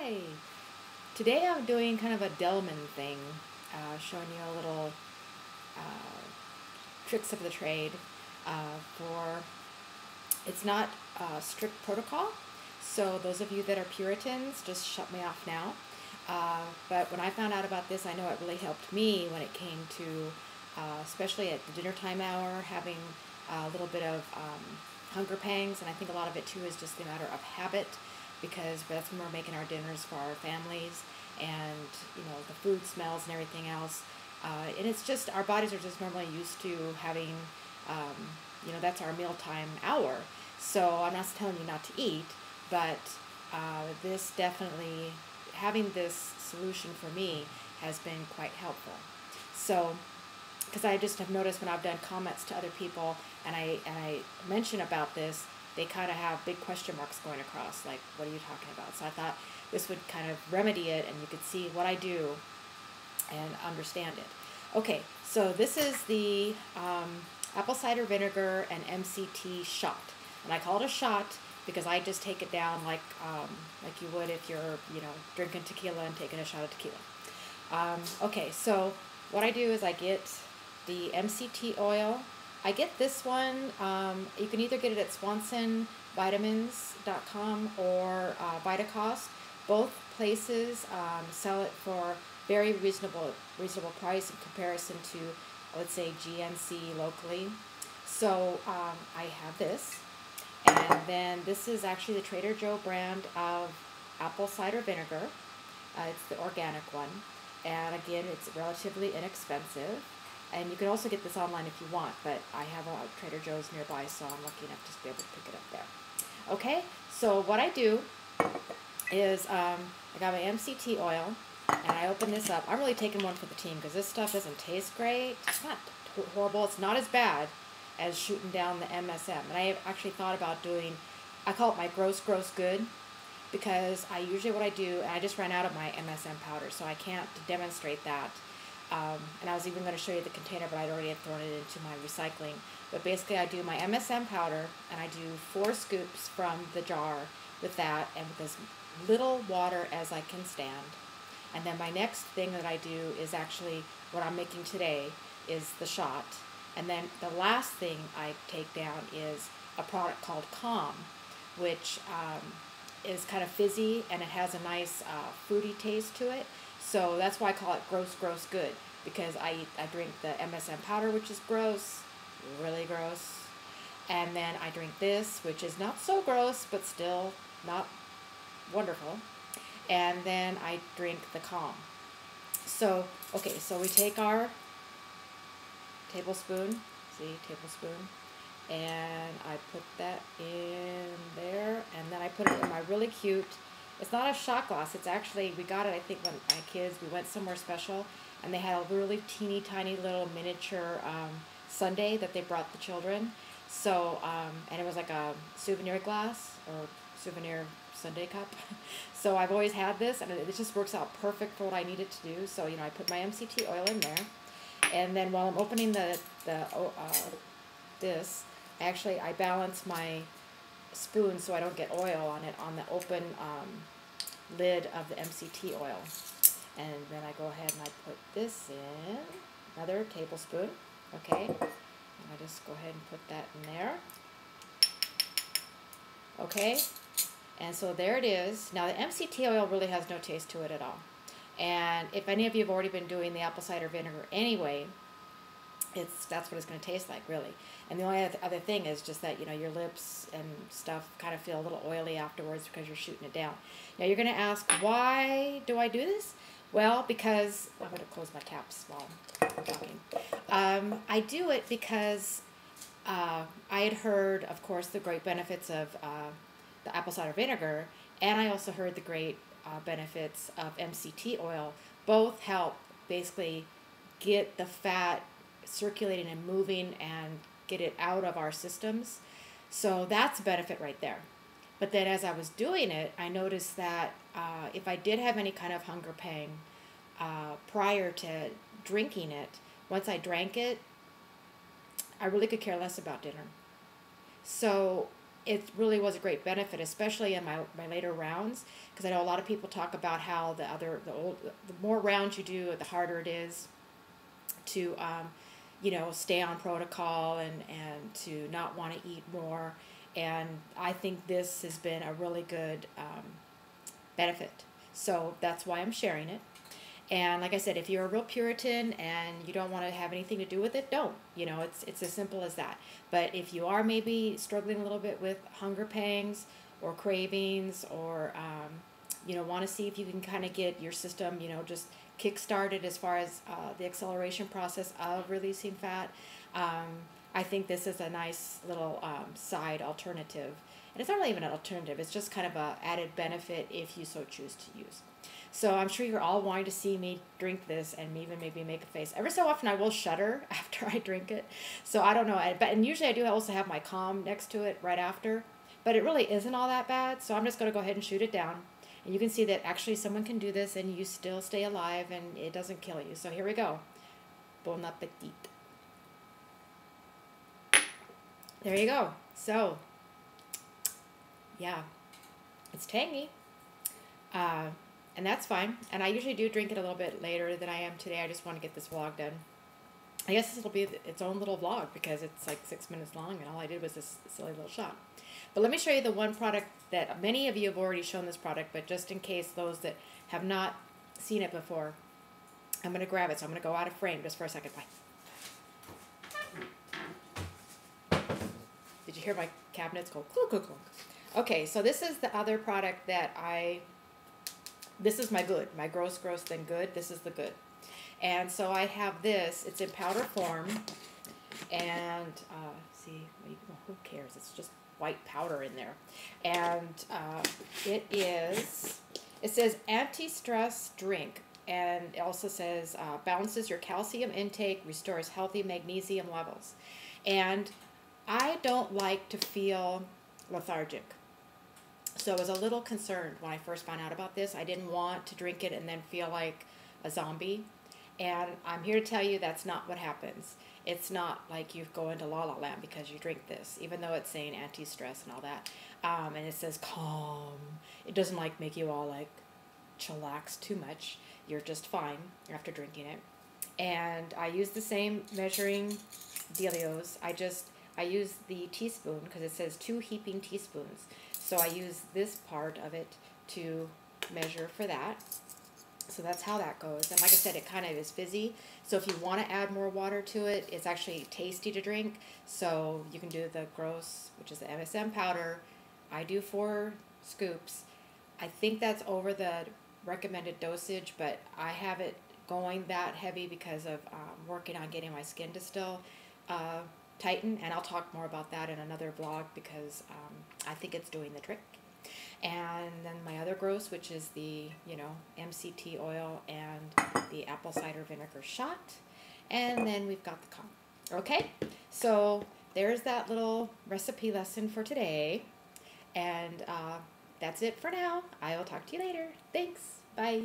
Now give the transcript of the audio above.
Hi! Today I'm doing kind of a Delman thing, showing you a little tricks of the trade it's not strict protocol, so those of you that are Puritans, just shut me off now. But when I found out about this, I know it really helped me when it came to, especially at the dinner time hour, having a little bit of hunger pangs, and I think a lot of it too is just a matter of habit, because that's when we're making our dinners for our families, and the food smells and everything else, and it's just our bodies are just normally used to having, that's our mealtime hour. So I'm not telling you not to eat, but this definitely, having this solution for me has been quite helpful. So, because I just have noticed when I've done comments to other people and I mention about this, they kind of have big question marks going across, like, what are you talking about? So I thought this would kind of remedy it, and you could see what I do and understand it. Okay, so this is the apple cider vinegar and MCT shot. And I call it a shot because I just take it down like you would if you're, drinking tequila and taking a shot of tequila. Okay, so what I do is I get the MCT oil. I get this one, you can either get it at SwansonVitamins.com or Vitacost. Both places sell it for very reasonable price in comparison to, let's say, GNC locally. So I have this, and then this is actually the Trader Joe brand of apple cider vinegar. It's the organic one, and again, it's relatively inexpensive. And you can also get this online if you want, but I have a Trader Joe's nearby, so I'm lucky enough to be able to pick it up there. Okay, so what I do is I got my MCT oil, and I open this up. I'm really taking one for the team because this stuff doesn't taste great. It's not horrible. It's not as bad as shooting down the MSM. And I actually thought about doing, I call it my gross good, because what I do, and I just ran out of my MSM powder, so I can't demonstrate that. And I was even going to show you the container, but I'd already thrown it into my recycling. But basically I do my MSM powder, and I do 4 scoops from the jar with that, and with as little water as I can stand. And then my next thing that I do is actually what I'm making today is the shot. And then the last thing I take down is a product called Calm, which is kind of fizzy, and it has a nice fruity taste to it. So that's why I call it gross good, because I drink the MSM powder, which is gross, really gross. And then I drink this, which is not so gross, but still not wonderful. And then I drink the Calm. So, okay, so we take our tablespoon, and I put that in there, and then I put it in my really cute, it's not a shot glass, it's actually, we got it, I think, when my kids, we went somewhere special, and they had a really teeny tiny little miniature sundae that they brought the children. So, and it was like a souvenir glass, or souvenir sundae cup. So I've always had this, and it just works out perfect for what I need it to do. So, I put my MCT oil in there, and then while I'm opening this, actually I balance my spoon so I don't get oil on it on the open lid of the MCT oil. And then I go ahead and I put this in, another tablespoon, okay? And I just go ahead and put that in there. Okay, and so there it is. Now the MCT oil really has no taste to it at all. And if any of you have already been doing the apple cider vinegar anyway, that's what it's going to taste like, really. And the only other thing is just that, your lips and stuff kind of feel a little oily afterwards because you're shooting it down. Now you're going to ask, why do I do this? Well, because, I'm going to close my caps while I'm talking. I do it because I had heard, of course, the great benefits of the apple cider vinegar, and I also heard the great benefits of MCT oil. Both help basically get the fat circulating and moving and get it out of our systems. So that's a benefit right there. But then as I was doing it, I noticed that if I did have any kind of hunger pang prior to drinking it, once I drank it, I really could care less about dinner. So it really was a great benefit, especially in my later rounds, because I know a lot of people talk about how the more rounds you do, the harder it is to stay on protocol and to not want to eat more. And I think this has been a really good benefit. So that's why I'm sharing it. And like I said, if you're a real Puritan and you don't want to have anything to do with it, don't. It's as simple as that. But if you are maybe struggling a little bit with hunger pangs or cravings, or want to see if you can kind of get your system, just kick-started as far as the acceleration process of releasing fat, I think this is a nice little side alternative. And it's not really even an alternative. It's just kind of a added benefit if you so choose to use. So I'm sure you're all wanting to see me drink this and even maybe make a face. Every so often I will shudder after I drink it. So I don't know. And usually I do also have my Calm next to it right after. But it really isn't all that bad. So I'm just going to go ahead and shoot it down. And you can see that actually someone can do this and you still stay alive and it doesn't kill you. So here we go. Bon appetit. There you go. So, yeah, it's tangy. And that's fine. And I usually do drink it a little bit later than I am today. I just want to get this vlog done. I guess this will be its own little vlog because it's like 6 minutes long and all I did was this silly little shot. But let me show you the one product that many of you have already shown this product, but just in case those that have not seen it before, I'm going to grab it. So I'm going to go out of frame just for a second. Bye. Did you hear my cabinets go clunk, clunk, clunk? Okay, so this is the other product that this is my good, my gross, then good. This is the good. And so I have this, it's in powder form, and who cares? It's just white powder in there. And it says anti-stress drink, and it also says balances your calcium intake, restores healthy magnesium levels. And I don't like to feel lethargic. So I was a little concerned when I first found out about this. I didn't want to drink it and then feel like a zombie. And I'm here to tell you that's not what happens. It's not like you go into La La Land because you drink this, even though it's saying anti-stress and all that. And it says calm. It doesn't like make you all like chillax too much. You're just fine after drinking it. And I use the same measuring dealios. I use the teaspoon because it says 2 heaping teaspoons. So I use this part of it to measure for that. So that's how that goes. And like I said, it kind of is fizzy. So if you want to add more water to it, it's actually tasty to drink. So you can do the gross, which is the MSM powder. I do 4 scoops. I think that's over the recommended dosage, but I have it going that heavy because of working on getting my skin to still tighten, and I'll talk more about that in another vlog because I think it's doing the trick. And then my other gross, which is the MCT oil and the apple cider vinegar shot, and then we've got the Calm. Okay, so there's that little recipe lesson for today, and that's it for now. I will talk to you later. Thanks. Bye.